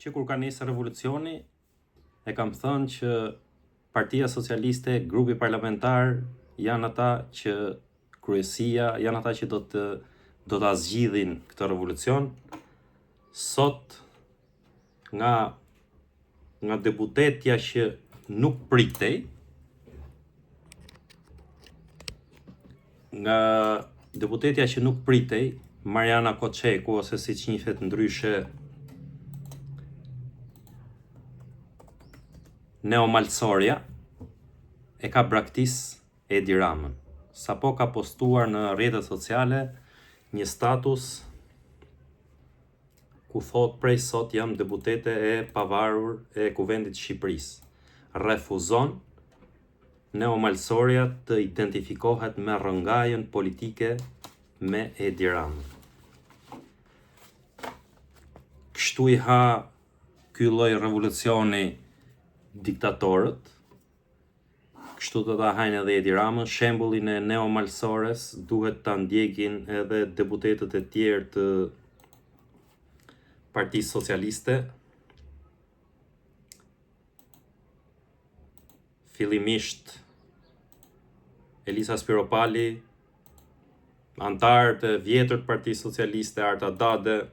që kur ka nisë revolucioni, e kam thënë që Partia Socialiste, grupi parlamentar, janë ata që kryesia, janë ata që do ta zgjidhin këtë revolucion. Sot nga deputetja që nuk pritej, Mariana Koçeku, ose siç njihet ndryshe Neo Malsoria, e ka braktis Edi Ramën. Sapo ka postuar në rrjetet sociale një status ku thot prej sot jam deputete e pavarur e Kuvendit të Shqipërisë. Refuzon Neo Malsoria të identifikohet me rrëngajen politike me Edi Ramën. Kështu i ha ky lloj revolucioni diktatorët, kështu do ta hajnë edhe Edi Ramën. Shembullin e Neo Malsores duhet ta ndjekin edhe deputetët e tjerë të Partisë Socialiste. Fillimisht Elisa Spiropali, antarë të vjetër të Partisë Socialiste, Arta Dade.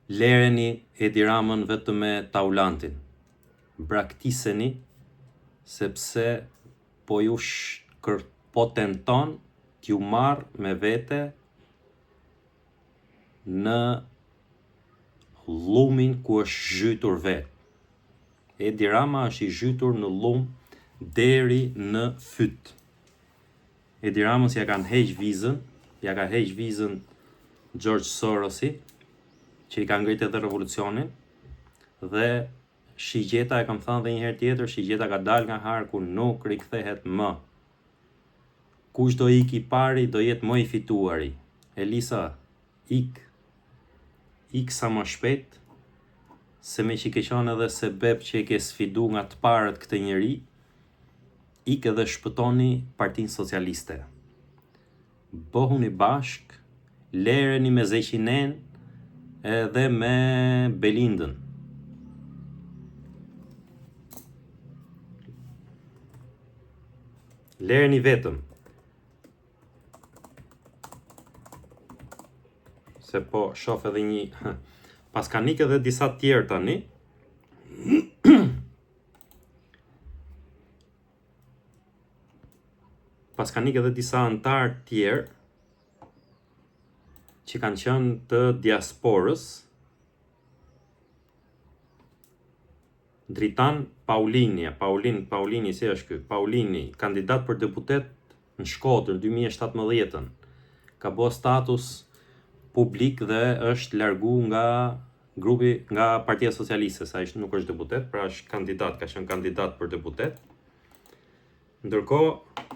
Lereni Edi Ramën vetëm me taulantin. Braktiseni sepse po tenton t'ju marr me vete në llumin ku është zhytur vet. Edi Rama është i zhytur në llum deri në fyt. Edi Ramës ja ka heq vizën George Sorosi, që i ka ngritë edhe revolucionin, dhe shigjeta, e kam thënë dhe një herë tjetër, shigjeta ka dalë nga harku, nuk rikthehet më. Kush do iki pari, do jetë më i fituari. Elisa, ik sa më shpejt, se me që ke qenë edhe sebeb që e ke sfidu nga të parët këtë njeri, ik edhe shpëtoni Partinë Socialiste. Bëhuni bashk, lereni me Zeqinen edhe me Belindën. Lereni vetëm. Se po shoh edhe një pas kanë ikë edhe disa tjerë tani. Pas kanë ikë edhe disa antar tjerë që kanë qenë të diasporës. Dritan Paulini, si është ky? Paulini, kandidat për deputet në Shkodër në 2017, ka bërë status publik dhe është largu nga Partia Socialiste, sa nuk është deputet, pra është kandidat, ka qenë kandidat për deputet. Ndërkohë,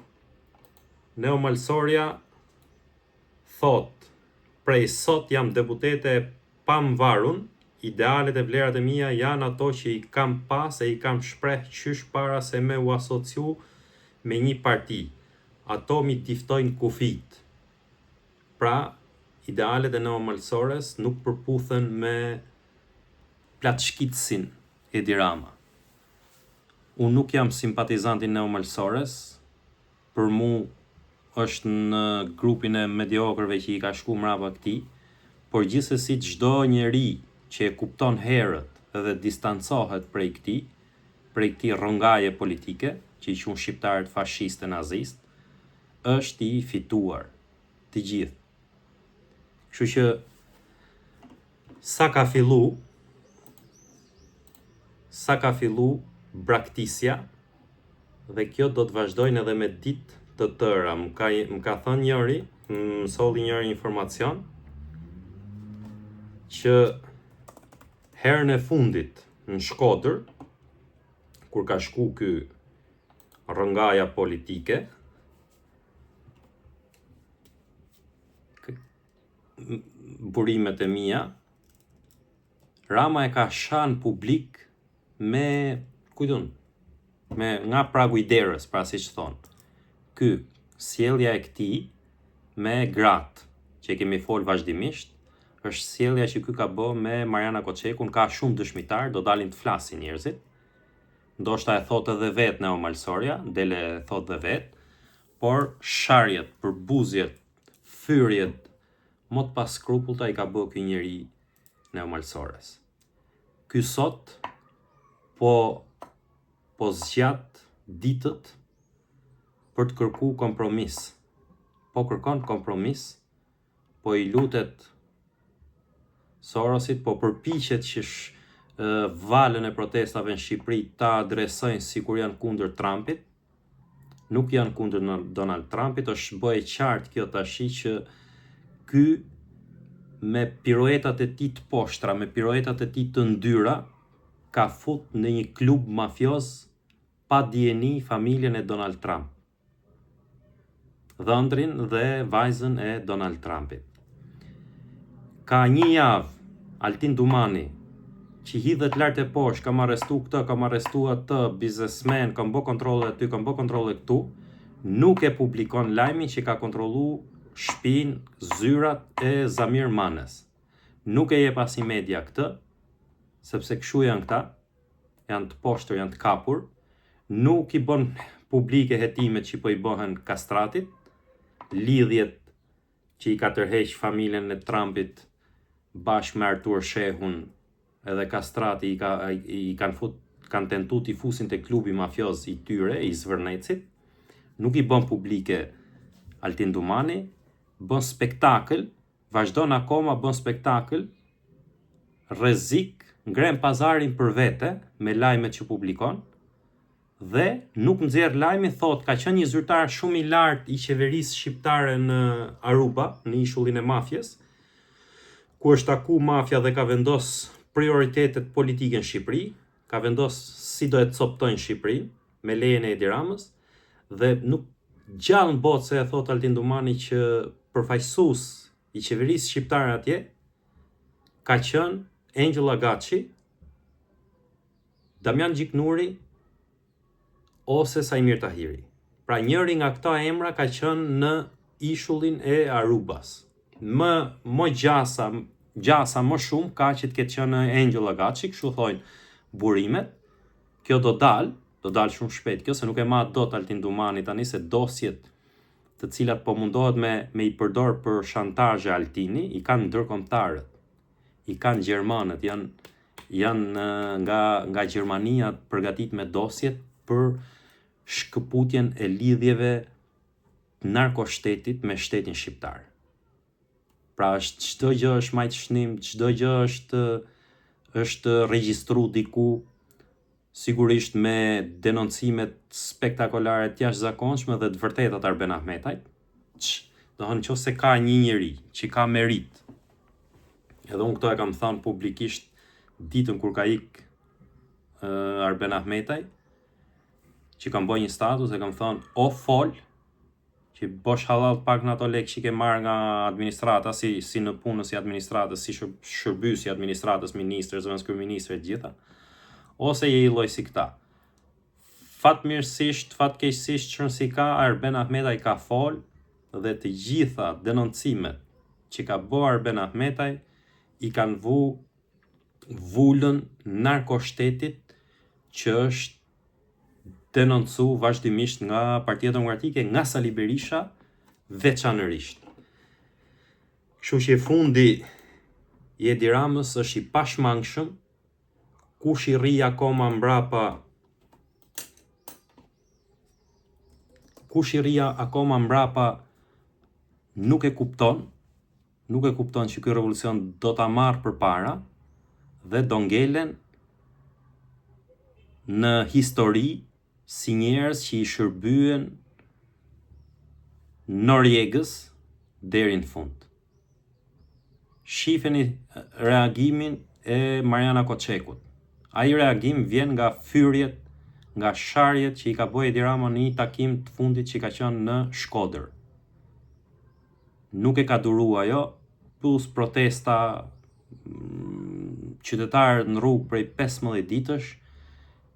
Neo Malsoria thot, prej sot jam deputete pamvarun, idealet e vlerat e mia janë ato që i kam pas e i kam shpreh qysh para se me u asociu me një parti. Ato mi tiftojnë kufit. Pra, idealet e Neo Malsores nuk përputhen me platshkitsin Edi Rama. Unë nuk jam simpatizanti Neo Malsores, për mu është në grupin e mediokrave që i ka shku mrapa këtij, por gjithsesi çdo njeri që e kupton herët dhe distancohet prej këtij rrëngaje politike, që i quhen shqiptarët fashiste nazist, është i fituar të gjithë. Kështu që sa ka fillu braktisja, dhe kjo do të vazhdojnë edhe me ditë të tëra. Më ka thënë njëri, më solli njëri informacion, që herën e fundit në Shkodër, kur ka shku ky rrëngaja politike, burimet e mia, Rama e ka shan publik nga pragu i derës, pra si që thonë. Ky, sjellja e këtij me gratë, që kemi fol vazhdimisht, është sjellja që ky ka bë me Mariana Koçekun, ka shumë dëshmitar, do dalin të flasin njerëzit. Ndoshta e thot edhe vet Neo Malsoria, dele e thot dhe vet, por sharjet, përbuzjet, fyrjet, më të pas skrupullta i ka bë ky njeri Neo Malsores. Ky sot po zgjat ditët për të kërku kompromis. Po kërkon kompromis, po i lutet Sorosit, po përpiqet që valën e protestave në Shqipëri ta adresojnë sikur janë kundër Trumpit. Nuk janë kundër Donald Trumpit, është bëhe qartë kjo tashi që ky me piruetat e tij të poshtra, me piruetat e tij të ndyra, ka fut në një klub mafioz pa dijeni familjen e Donald Trump. Dhëndrin dhe vajzën e Donald Trumpit. Ka një javë, Altin Dumani, që hidhet lart e poshtë, kam arrestu këtë, kam arrestu atë, biznesmen, kam bë kontrolle aty, kam bë kontrolle këtu, nuk e publikon lajmin që ka kontrollu shtëpinë, zyrat e Zamir Manes. Nuk e jep as i media këtë, sepse kështu janë këta, janë të poshtër, janë të kapur, nuk i bën publike hetimet që po i bëhen Kastratit, lidhjet që i ka tërheq familjen e Trumpit bashkë me Artur Shehun, edhe Kastrati kanë tentu t'i fusin te klubi mafioz i tyre, i Zvërnecit, nuk i bën publike Altin Dumani, bën spektakël, vazhdon akoma bën spektakël, rrezik, ngren pazarin për vete me lajmet që publikon, dhe nuk nxjerr lajmin, thot ka qenë një zyrtar shumë i lartë i qeverisë shqiptare në Aruba, në ishullin e mafjes, ku është taku mafja dhe ka vendos prioritetet politike në Shqipëri, ka vendos si do e të coptojnë Shqipërinë, me lejen e Edi Ramës, dhe nuk gjallë në botë se e thot Altin Dumani që përfaqësues i qeverisë shqiptare atje ka qenë Angela Gaci, Damian Gjiknuri ose Sajmir Tahiri. Pra njëri nga këta emra ka qenë në ishullin e Arubas. Më gjasa më shumë ka që të ketë qenë Angela Gaci, kështu thojnë burimet. Kjo do dal shumë shpejt kjo, se nuk e ma dot Altin Dumani tani, se dosjet të cilat po mundohet me i përdor për shantazhe Altini, i kanë ndërkombëtarët, i kanë gjermanët, janë nga Gjermania përgatit me dosjet për shkëputjen e lidhjeve narkoshtetit me shtetin shqiptar. Pra çdo gjë është majt shënim, çdo gjë është regjistru diku, sigurisht me denoncimet spektakolare të jashtëzakonshme dhe të vërtetat Arben Ahmetaj. Do thonë nëse ka një njeri që ka merit, edhe unë këto e kam thënë publikisht ditën kur ka ik Arben Ahmetaj, që kam bërë një status e kam thënë o fol, që bosh halal pak në ato lek që ke marrë nga administrata, si në punës si administratës, si shërbys si administratës, ministrës, zëvendëskryeministre të gjitha, ose je i lloj si këta. Fatmirësisht, fatkeqësisht çon si ka, Arben Ahmetaj ka fol dhe të gjitha denoncimet që ka bërë Arben Ahmetaj i kanë vullën narkoshtetit që është denoncu vazhdimisht nga Partia Demokratike, nga Sali Berisha veçanërisht. Kështu që fundi i Edi Ramës është i pashmangshëm, kush i rri akoma mbrapa nuk e kupton që ky revolucion do ta marrë përpara dhe do ngelen në histori si njerëz që i shërbyen Noriegës deri në fund. Shifeni reagimin e Mariana Koçekut. Ai reagim vjen nga fyrjet, nga sharjet që i ka bërë Edi Rama në një takim të fundit që ka qenë në Shkodër. Nuk e ka duru ajo, plus protesta qytetarët në rrugë prej 15 ditësh,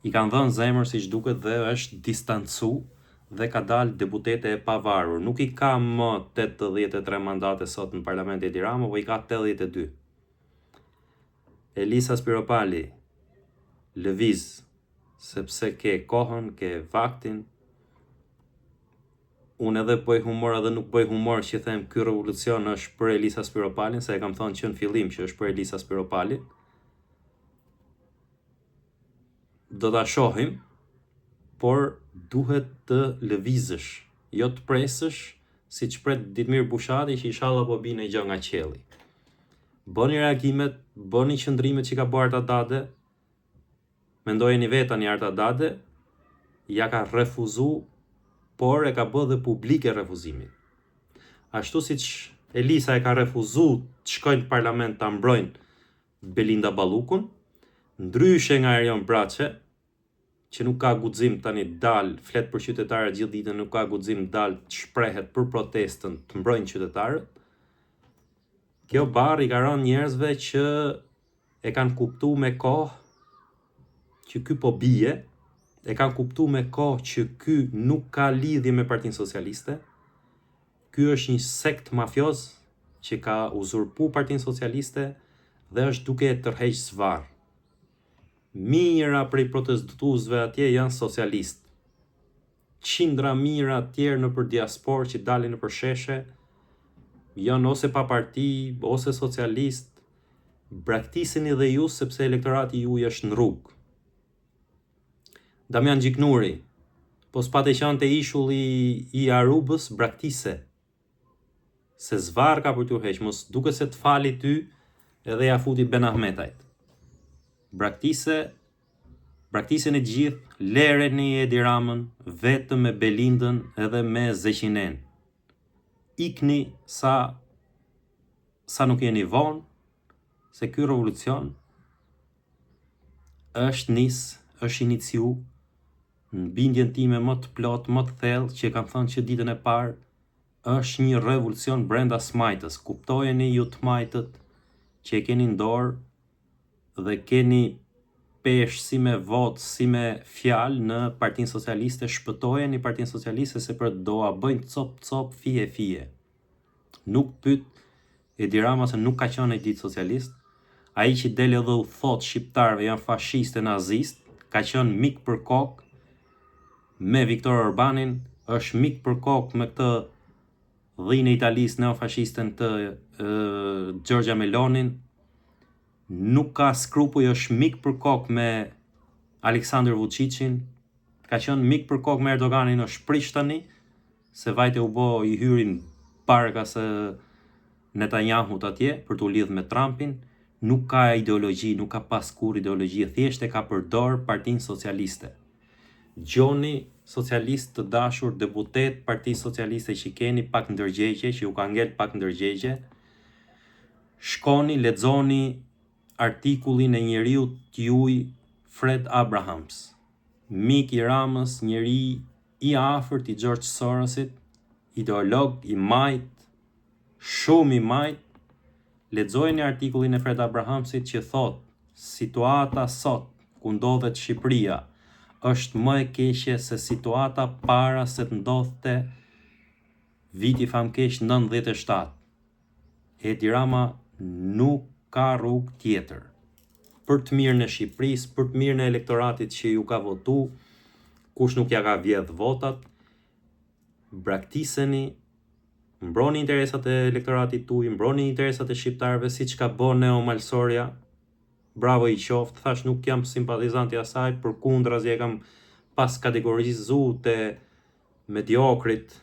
i kanë dhënë zemër si që duket dhe është distancu dhe ka dalë deputete e pavarur. Nuk i ka më 83 mandate sot në parlamentin e Tiranës, po i ka 82. Elisa Spiropali lëviz sepse ke kohën, ke vaktin. Unë edhe bëj humor edhe nuk bëj humor që them ky revolucion është për Elisa Spiropalin, se e kam thënë që në fillim që është për Elisa Spiropalin. Do ta shohim, por duhet të lëvizësh, jo të presësh, siç pret Ditmir Bushati që inshallah po bine gjë nga qielli. Bëni reagimet, bëni qëndrimet që ka bërë Arta Dade. Mendojeni vetani Arta Dade ja ka refuzu, por e ka bë dhe publike refuzimit. Ashtu siç Elisa e ka refuzu të shkojnë në parlament ta mbrojnë Belinda Ballukun, ndryshe nga Erion Braçe, që nuk ka guxim tani dal, flet për qytetarët gjithë ditën, nuk ka guxim dal të shprehet për protestën, të mbrojnë qytetarët. Kjo barr i ka rënë njerëzve që e kanë kuptuar me kohë që ky po bie, e kanë kuptuar me kohë që ky nuk ka lidhje me Partinë Socialiste. Ky është një sekt mafioz që ka uzurpuar Partinë Socialiste dhe është duke e tërheq zvarr. Mijëra prej protestuesve atje janë socialistë. Qindra mijëra tjerë nëpër diasporë që dalin nëpër sheshe janë ose pa parti, ose socialist. Braktiseni dhe ju sepse elektorati juaj është në rrugë. Damian Gjiknuri, po s'pate qenë te ishulli i Arubës, braktise. Se zvarr ka për t'u heq, mos duke se të fali ty edhe ja futi Ben Ahmetajt. Braktiseni e gjithë, lereni Edi Ramën, vetëm me Belindën edhe me Zeqinen. Ikni sa nuk jeni vonë, se ky revolucion është iniciu në bindjen time më të plot, më të thellë, që kam thënë që ditën e parë, është një revolucion brenda smajtës. Kuptojeni ju të majtët që e keni në dorë dhe keni peshë si me votë, si me fjalë në Partinë Socialiste, shpëtojeni Partinë Socialiste se për doa bëjnë cop, fije. Nuk pyet Edi Rama se nuk ka qenë ai ditë socialist. Ai që del edhe u thot shqiptarëve janë fashiste, nazist, ka qenë mik për kokë me Viktor Orbanin, është mik për kokë me këtë dhinë italisë neofashisten të Giorgia Melonin, nuk ka skrupuj, është mik për kokë me Aleksandar Vučićin, ka qenë mik për kokë me Erdoganin në Shprishtani, se vajte u bo i hyrin parkas Netanyahut atje për t'u lidh me Trumpin. Nuk ka ideologji, nuk ka pas kur ideologji, thjesht e ka përdor Partinë Socialiste. Gjoni socialist të dashur, deputet Partisë Socialiste që keni pak ndërgjegje, që ju ka ngel pak ndërgjegje, shkoni, lexoni artikullin e njeriut t'juj Fred Abrahams, mik i Ramës, njeri i afërt i George Sorosit, ideolog i majt, shumë i majt. Lexojeni artikullin e Fred Abrahamsit që thot situata sot ku ndodhet Shqipëria është më e keqe se situata para se të ndodhte viti famkeq 97. Edi Rama nuk ka rrugë tjetër për të mirën e Shqipërisë, për të mirën e elektoratit që ju ka votu, kush nuk ja ka vjedh votat. Braktiseni, mbroni interesat e elektoratit tuaj, mbroni interesat e shqiptarëve, siç ka bën Neo Malsoria. Bravo i qoftë, thash nuk jam simpatizant i asaj, përkundrazi e kam pas kategorizuar te mediokrit,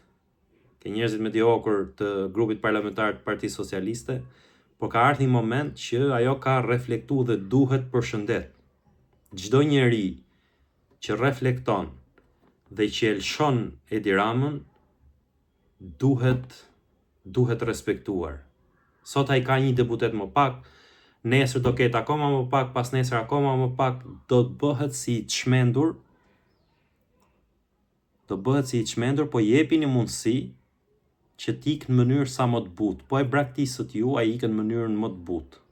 ke njerëzit mediokër të grupit parlamentar të Partisë Socialiste, por ka ardhur një moment që ajo ka reflektuar dhe duhet përshëndet. Çdo njeri që reflekton dhe që e lëshon Edi Ramën duhet respektuar. Sot ai ka një deputet më pak, nesër do ketë akoma më pak, pas nesër akoma më pak, do të bëhet si i çmendur. Po jepi një mundësi që t'ik në mënyrë sa më të butë. Po e braktisët ju, ai ikën në mënyrën më të butë,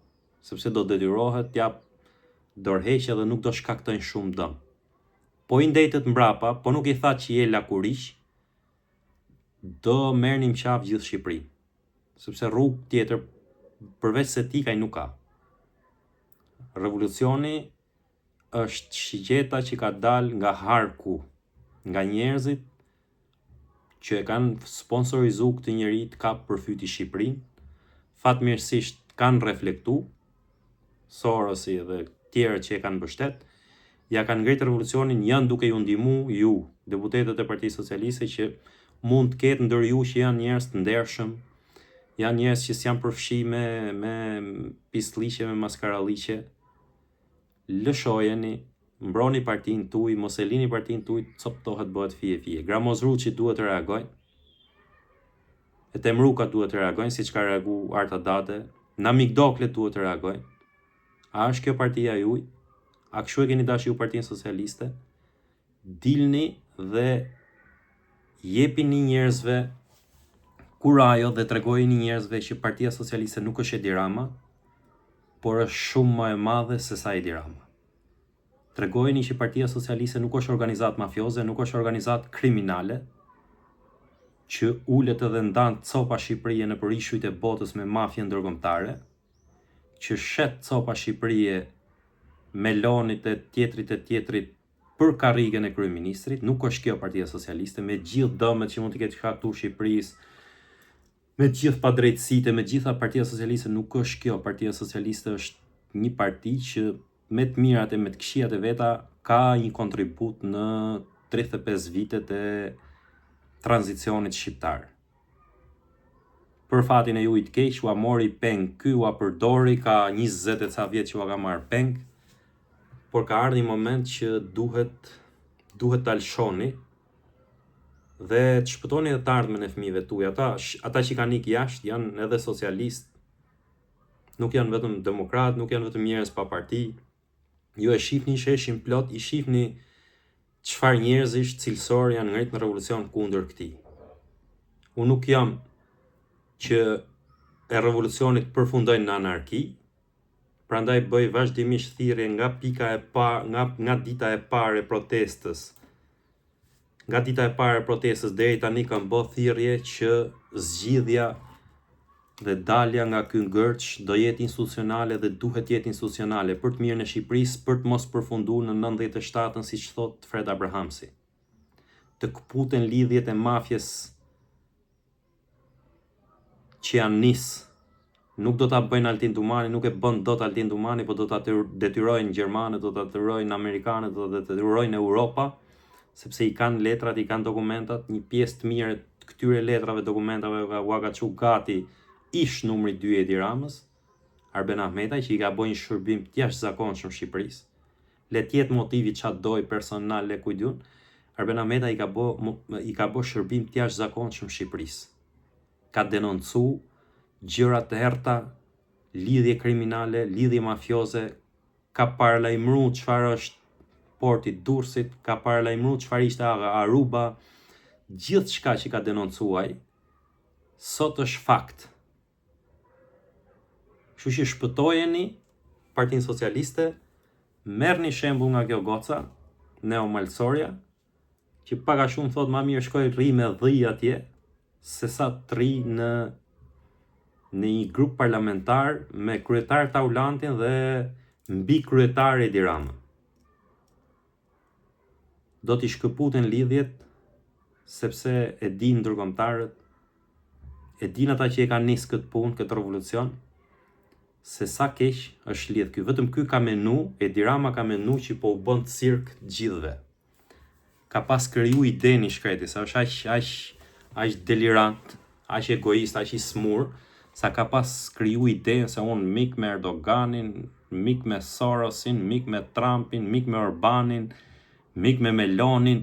sepse do detyrohet t'jap dorëheqje dhe nuk do shkaktojnë shumë dëm. Po i ndetet mbrapa, po nuk i tha që je lakuriq, do merrnim qaf gjithë Shqipërinë, sepse rrugë tjetër përveç se tikaj nuk ka. Revolucioni është shigjeta që ka dalë nga harku, nga njerëzit që e kanë sponsorizu këtë njeri të kapë përfyti Shqipërinë, fatmirësisht kanë reflektu, Sorosi dhe tjerët që e kanë mbështet, ja kanë ngritë revolucionin, janë duke ju ndihmu ju, deputetët e Partisë Socialiste, që mund të ketë ndër ju që janë njerëz të ndershëm, janë njerëz që s'janë përfshi me pisliqe, me maskaralliqe. Lëshojeni, mbroni partinë tuaj, mos e lini partinë tuaj të coptohet bëhet fije. Gramozruçi duhet të reagojnë. E Temruka duhet të reagojnë, siç ka reaguar Arta Dade, Namikdokle duhet të reagojnë. A është kjo partia juaj? A kështu e keni dashur ju Partinë Socialiste? Dilni dhe jepini njerëzve kurajo dhe tregojini njerëzve që Partia Socialiste nuk është Edi Rama, por është shumë më e madhe se sa Edi Rama. Tregojini që Partia Socialiste nuk është organizatë mafioze, nuk është organizatë kriminale, që ulet edhe ndan copa Shqipërie në përishujt e botës me mafje ndërkombëtare, që shet copa Shqipërie me lonit e tjetrit për karrigen e kryeministrit. Nuk është kjo Partia Socialiste, me gjithë dëmet që mund të ketë shkaktuar Shqipërisë, me gjithë padrejtësitë, me gjitha Partia Socialiste nuk është kjo. Partia Socialiste është një parti që me të mirat e me të këqijat e veta ka një kontribut në 35 vitet e tranzicionit shqiptar. Për fatin e ju i të keq, ua mori peng ky, ua përdori, ka 20 e ca vjet që ua ka marrë peng, por ka ardhur një moment që duhet ta lshoni dhe të shpëtoni të ardhmen e fëmijëve tuaj. Ata që kanë ikë jashtë janë edhe socialist, nuk janë vetëm demokrat, nuk janë vetëm njerëz pa parti. Ju e shihni sheshin plot, i shihni çfarë njerëzish cilësor janë ngritur në revolucion kundër këtij. Unë nuk jam që e revolucionit përfundojnë në anarki, prandaj bëj vazhdimisht thirrje nga pika e parë, nga dita e parë e protestës. Nga dita e parë e protestës deri tani kam bë thirrje që zgjidhja dhe dalja nga ky ngërç do jetë institucionale dhe duhet jetë institucionale për të mirën e Shqipërisë, për të mos përfunduar në 97-ën siç thot Fred Abrahamsi. Të kputen lidhjet e mafjes që janë nis. Nuk do ta bëjnë Altin Dumani, nuk e bën dot Altin Dumani, por do ta detyrojnë gjermanët, do ta detyrojnë amerikanët, do ta detyrojnë Europa, sepse i kanë letrat, i kanë dokumentat. Një pjesë të mirë të këtyre letrave, dokumentave u ka çu gati ish numri 2 Edi Ramës, Arben Ahmetaj, që i ka bërë një shërbim të jashtëzakonshëm Shqipërisë. Le të jetë motivi çfarë doj personal le kujdun, Arben Ahmetaj i ka bërë shërbim të jashtëzakonshëm Shqipërisë. Ka denoncu gjëra të errta, lidhje kriminale, lidhje mafioze, ka paralajmëruar çfarë është porti Durrësit, ka paralajmëruar çfarë ishte Aruba, gjithçka që ka denoncuar, sot është fakt. Kështu që shpëtojeni Partinë Socialiste, merrni shembull nga kjo goca, Neo Malsoria, që pak a shumë thot ma mirë shkoj rri me dhij atje, se sa të rri në një grup parlamentar me kryetar Taulantin dhe mbi kryetar Edi Rama. Do t'i shkëputen lidhjet, sepse e din ndërkombëtarët, e din ata që e kanë nis këtë punë, këtë revolucion, se sa keq është lidh ky. Vetëm ky ka menu, Edi Rama ka menu që po u bën cirk gjithëve. Ka pas kriju idenë i shkreti, sa është aq delirant, aq egoist, aq i smur, sa ka pas kriju idenë se unë mik me Erdoganin, mik me Sorosin, mik me Trumpin, mik me Orbanin, mik me Melonin,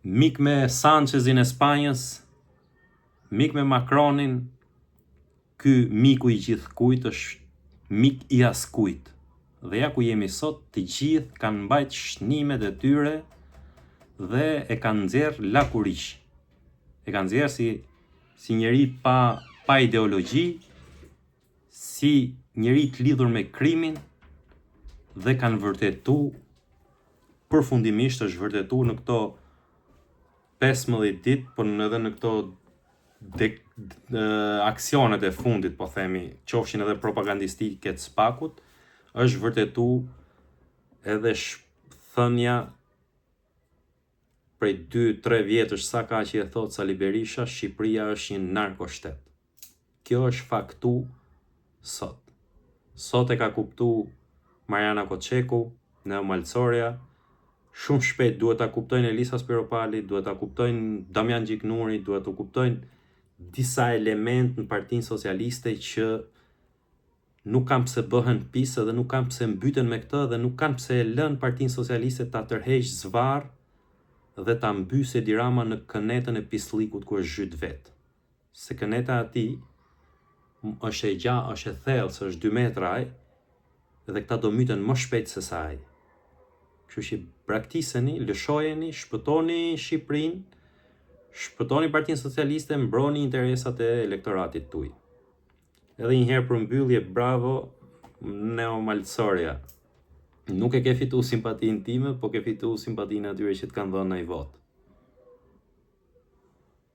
mik me Sanchezin e Spanjës, mik me Macronin. Ky miku i gjithkujt është mik i askujt. Dhe ja ku jemi sot, të gjithë kanë mbajt shënimet e tyre dhe e kanë nxjerr lakurish. E kanë nxjerr si njeri pa ideologji, si njeri të lidhur me krimin, dhe kanë vërtetuar përfundimisht, është vërtetuar në këto 15 ditë, por edhe në këto aksionet e fundit, po themi, qofshin edhe propagandistike të SPAK-ut, është vërtetu edhe thënia prej 2-3 vjetësh sa ka që e thot Sali Berisha, Shqipëria është një narkoshtet. Kjo është faktu sot. Sot e ka kuptu Mariana Koçeku, Neo Malcoria, shumë shpejt duhet ta kuptojnë Elisa Spiropali, duhet ta kuptojnë Damian Gjiknuri, duhet ta kuptojnë disa element në Partinë Socialiste që nuk kanë pse bëhen pisë dhe nuk kanë pse mbyten me këtë dhe nuk kanë pse e lën Partinë Socialiste ta tërheq zvarr dhe ta mbysë Edi Rama në kënetën e Pisllikut ku është zhyt vet. Se këneta e tij është e gjatë, është e thellë, se është 2 metra ai, dhe këta do myten më shpejt se sa ai. Kështu që braktiseni, lëshojeni, shpëtoni Shqipërinë, shpëtoni Partinë Socialiste, mbroni interesat e elektoratit tuaj. Edhe një herë për mbyllje, bravo Neo Malcoria. Nuk e ke fitu simpatinë time, po ke fitu simpatinë atyre që të kanë dhënë ai votë.